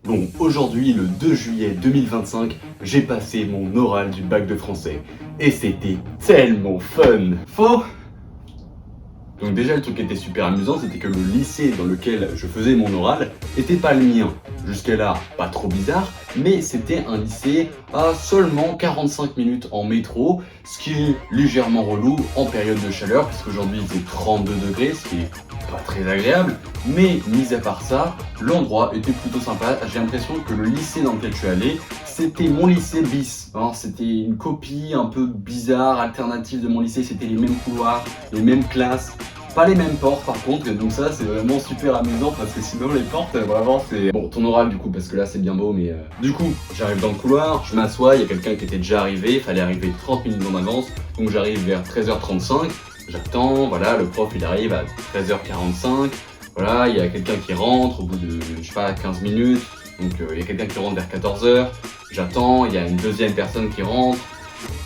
Bon, aujourd'hui, le 2 juillet 2025, j'ai passé mon oral du bac de français. Et c'était tellement fun! Faux! Donc déjà, le truc qui était super amusant, c'était que le lycée dans lequel je faisais mon oral était pas le mien. Jusqu'à là, pas trop bizarre, mais c'était un lycée à seulement 45 minutes en métro, ce qui est légèrement relou en période de chaleur, parce qu'aujourd'hui il fait 32 degrés, ce qui est pas très agréable. Mais mis à part ça, l'endroit était plutôt sympa. J'ai l'impression que le lycée dans lequel je suis allé, c'était mon lycée bis. Hein, c'était une copie un peu bizarre, alternative de mon lycée. C'était les mêmes couloirs, les mêmes classes. Pas les mêmes portes par contre, et donc ça c'est vraiment super amusant parce que sinon les portes vraiment c'est... Bon, ton oral du coup, parce que là c'est bien beau, mais du coup j'arrive dans le couloir, je m'assois, il y a quelqu'un qui était déjà arrivé, il fallait arriver 30 minutes en avance, donc j'arrive vers 13h35, j'attends, voilà, le prof il arrive à 13h45, voilà, il y a quelqu'un qui rentre au bout de, je sais pas, 15 minutes, donc il y a quelqu'un qui rentre vers 14h, j'attends, il y a une deuxième personne qui rentre,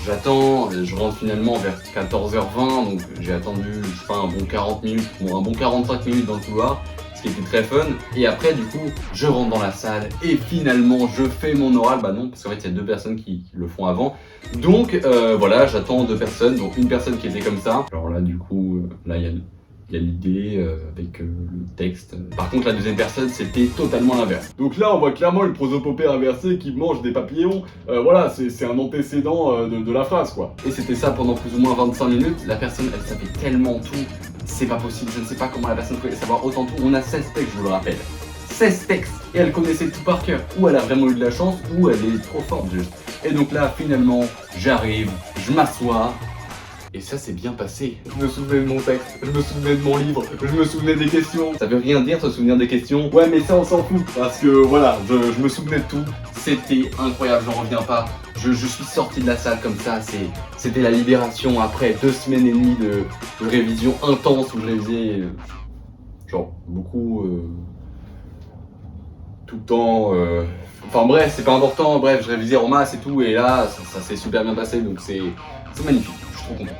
j'attends, je rentre finalement vers 14h20, donc j'ai attendu, je sais pas, un bon 40 minutes, bon, un bon 45 minutes dans le couloir, ce qui était très fun. Et après, du coup, je rentre dans la salle et finalement, je fais mon oral. Bah non, parce qu'en fait, il y a deux personnes qui le font avant. Donc voilà, j'attends deux personnes, donc une personne qui était comme ça. Alors là, du coup, là, il y a l'idée avec le texte. Par contre, la deuxième personne, c'était totalement l'inverse. Donc là, on voit clairement le prosopopère inversé qui mange des papillons. Voilà, c'est un antécédent de la phrase, quoi. Et c'était ça pendant plus ou moins 25 minutes. La personne, elle savait tellement tout. C'est pas possible, je ne sais pas comment la personne pouvait savoir autant tout. On a 16 textes, je vous le rappelle. 16 textes. Et elle connaissait tout par cœur. Ou elle a vraiment eu de la chance, ou elle est trop forte, juste. Et donc là, finalement, j'arrive, je m'assois. Et ça s'est bien passé. Je me souvenais de mon texte, je me souvenais de mon livre, je me souvenais des questions. Ça veut rien dire se souvenir des questions. Ouais, mais ça on s'en fout. Parce que voilà, je me souvenais de tout. C'était incroyable, j'en reviens pas. Je suis sorti de la salle comme ça. C'était la libération après 2 semaines et demie de révision intense où je révisais genre beaucoup tout le temps. Enfin bref, c'est pas important. Bref, je révisais en masse et tout. Et là, ça s'est super bien passé. Donc c'est magnifique. Je suis trop content.